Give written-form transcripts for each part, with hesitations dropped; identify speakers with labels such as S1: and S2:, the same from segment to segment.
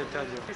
S1: dettaglio.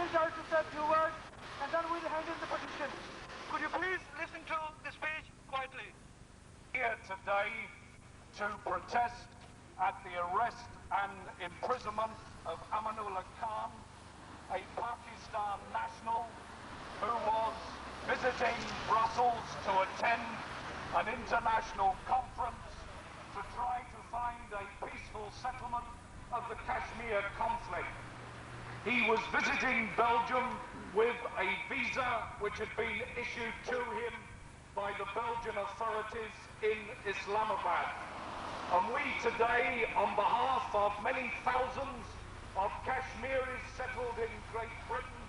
S1: Neil Jarrett to say a few words, and then we'll hand in the petition. Could you please listen to the speech quietly?
S2: Here today to protest at the arrest and imprisonment of Amanullah Khan, a Pakistan national who was visiting Brussels to attend an international conference to try to find a peaceful settlement of the Kashmir conflict. He was visiting Belgium with a visa which had been issued to him by the Belgian authorities in Islamabad. And we today, on behalf of many thousands of Kashmiris settled in Great Britain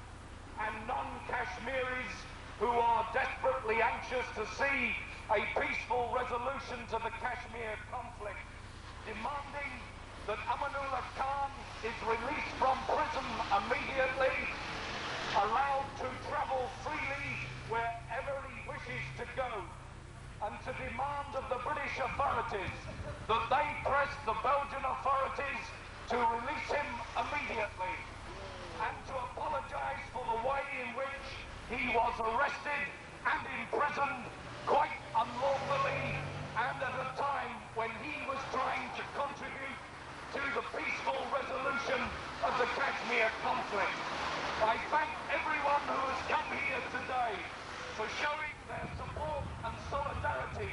S2: and non-Kashmiris who are desperately anxious to see a peaceful resolution to the Kashmir conflict, demanding that Amanullah Khan is released from prison immediately, allowed to travel freely wherever he wishes to go, and to demand of the British authorities that they press the Belgian authorities to release him immediately, and to apologise for the way in which he was arrested and imprisoned quite unlawfully, and at a time when he was trying to contribute to the peaceful resolution of the Kashmir conflict. I thank everyone who has come here today for showing their support and solidarity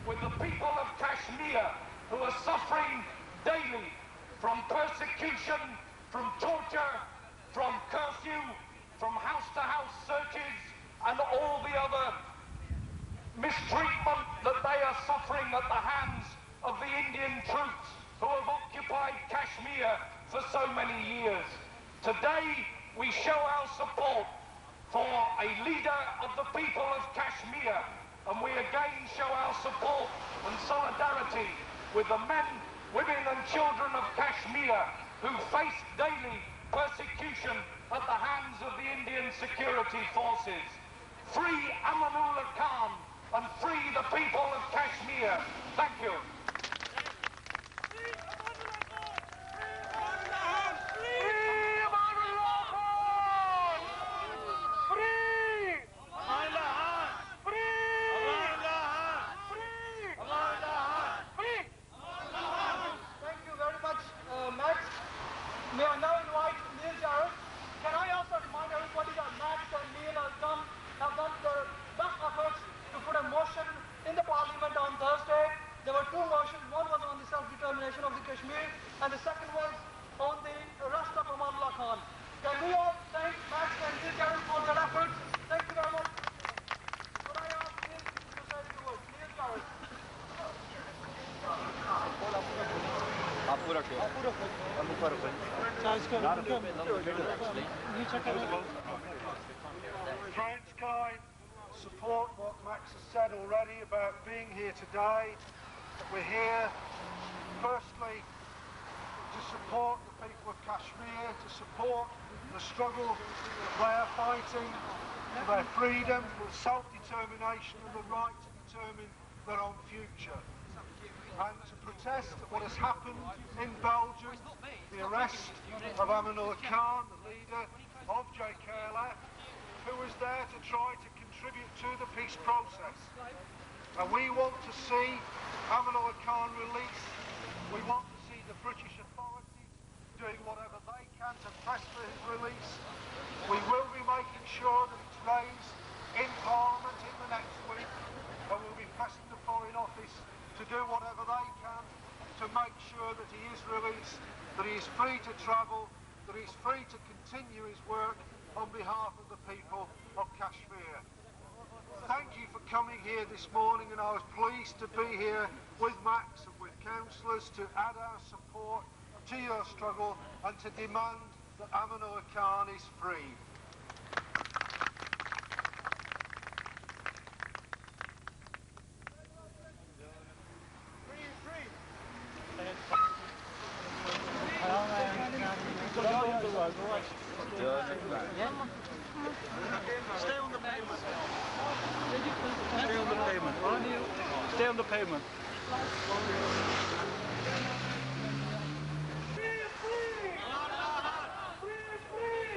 S2: with the people of Kashmir who are suffering daily from persecution, from torture, from curfew, from house-to-house searches, and all the other mistreatment that they are suffering at the hands of the Indian troops who have occupied Kashmir for so many years. Today, we show our support for a leader of the people of Kashmir, and we again show our support and solidarity with the men, women and children of Kashmir who face daily persecution at the hands of the Indian security forces. Free Amanullah Khan and free the people of Kashmir. Thank you.
S1: May I now invite Neil Jarrett. Can I also remind everybody that Max and Neil have done their best efforts to put a motion in the Parliament on Thursday. There were two motions. One was on the self-determination of the Kashmir, and the second was on the arrest of Amanullah Khan. Can we all thank Max and Neil Jarrett for their efforts? Thank you very much. Could I ask Neil to say the words? Neil Jarrett.
S3: Friends, can I support what Max has said already about being here today? We're here, firstly, to support the people of Kashmir, to support the struggle they are fighting for their freedom, for self-determination and the right to determine their own future. And to protest what has happened in Belgium, the arrest of Amanullah Khan, the leader of JKLF, who was there to try to contribute to the peace process. And we want to see Amanullah Khan released. We want to see the British authorities doing whatever they can to press for his release. We will be making sure that it's raised in Parliament in the next week, and we'll be pressing the Foreign Office to do whatever they can to make sure that he is released, that he is free to travel, that he is free to continue his work on behalf of the people of Kashmir. Thank you for coming here this morning, and I was pleased to be here with Max and with councillors to add our support to your struggle and to demand that Amanullah Khan is free.
S1: Stay on the pavement.
S3: Stay on the pavement. Stay on the pavement.
S1: Free, free! Free, free!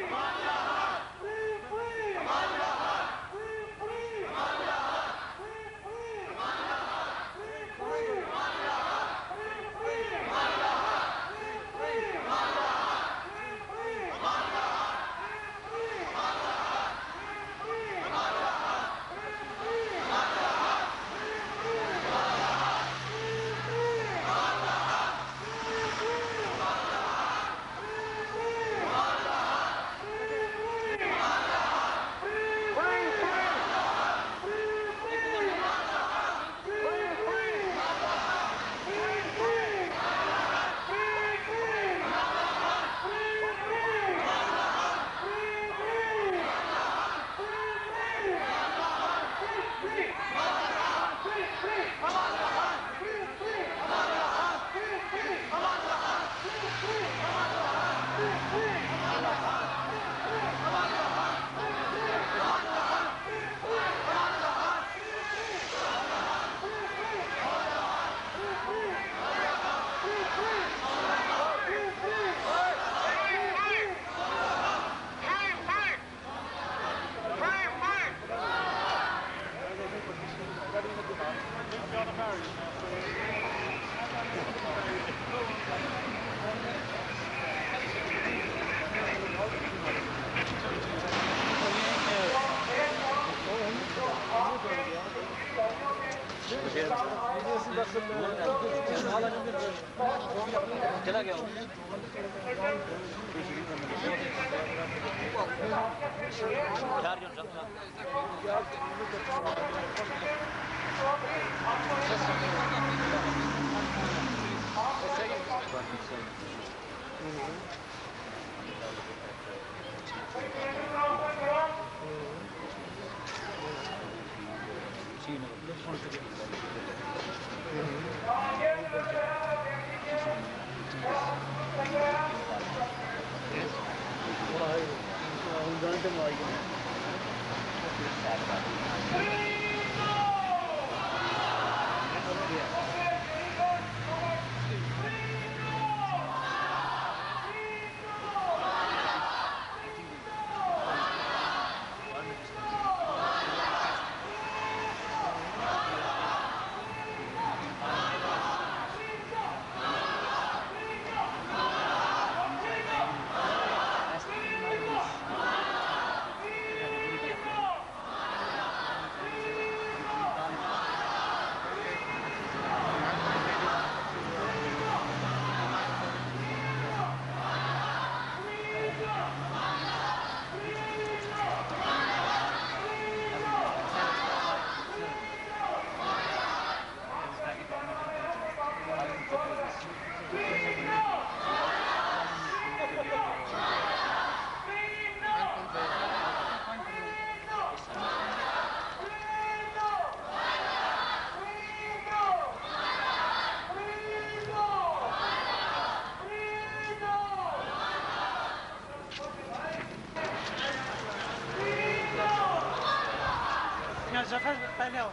S1: Zafer pehले आओ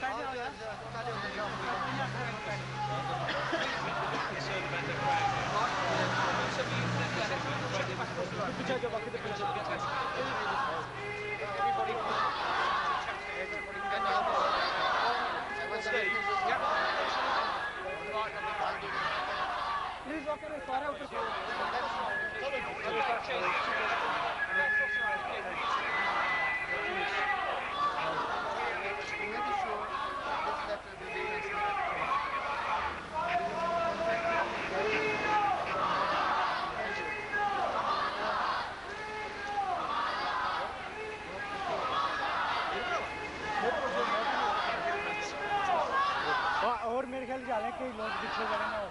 S1: पहले आओ यार पीछे जो बाकी तो पीछे please okay सारे उतर और मेरे ख्याल से हालांकि लोग पीछे करेंगे और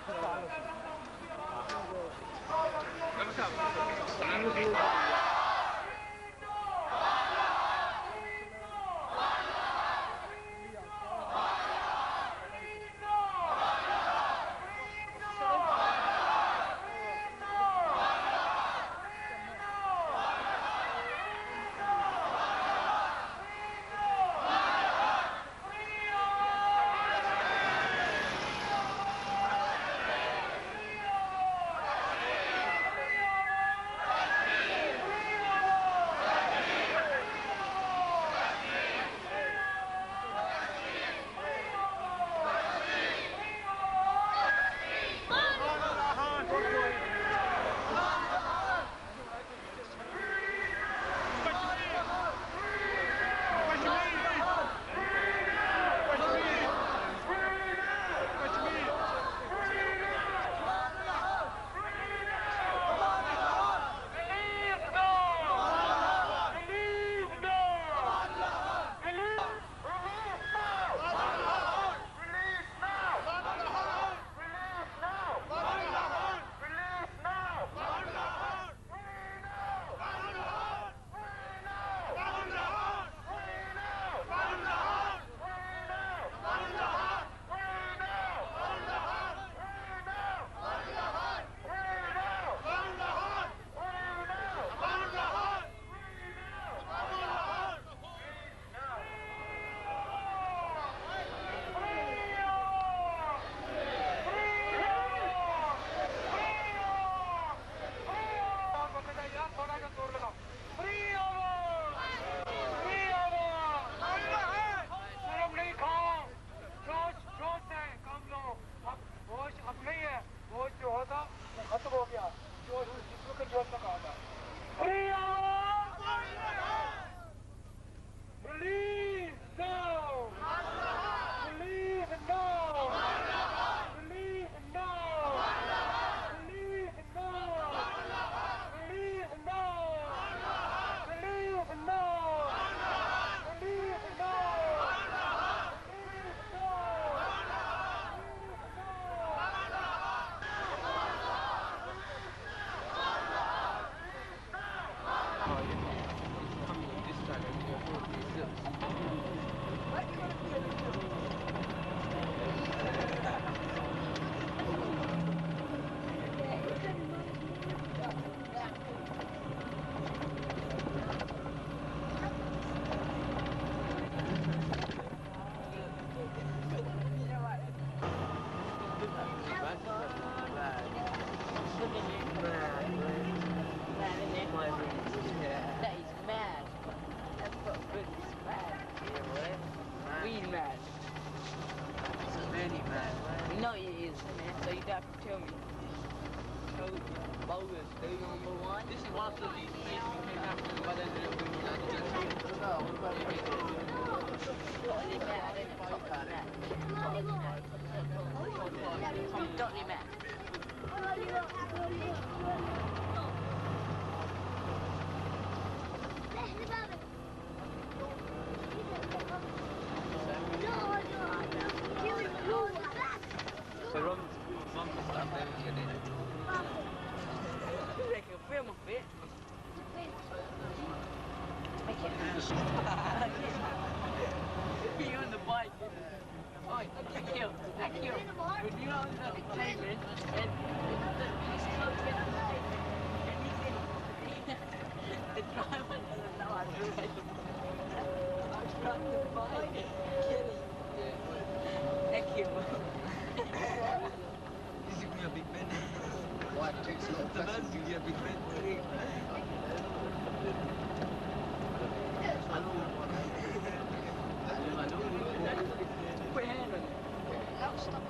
S4: August, day number 1. This is one of the places we came after the weather and we totally mad. Like a film of it. I can't. Being on the bike. Oh, I killed. But you know the payment and he's close and the driver doesn't know how to ride the bike. I dropped the bike. Kidding. Thank you. This is me a big man. What takes the man to be a big man? Put your hand on it.
S5: No, stop it.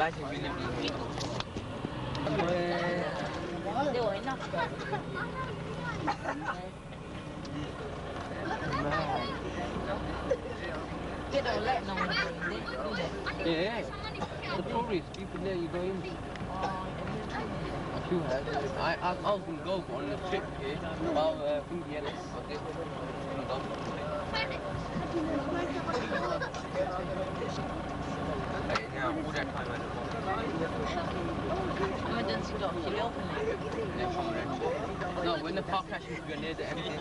S4: Imagine we never even They were enough. They don't let no one go in there.
S5: Yeah, the tourists, people there, you go in. I was gonna go on the trip here, about India, okay. Now, all that time
S4: Emergency door, should we open it?
S5: no, when the car crashes, we're near the empty.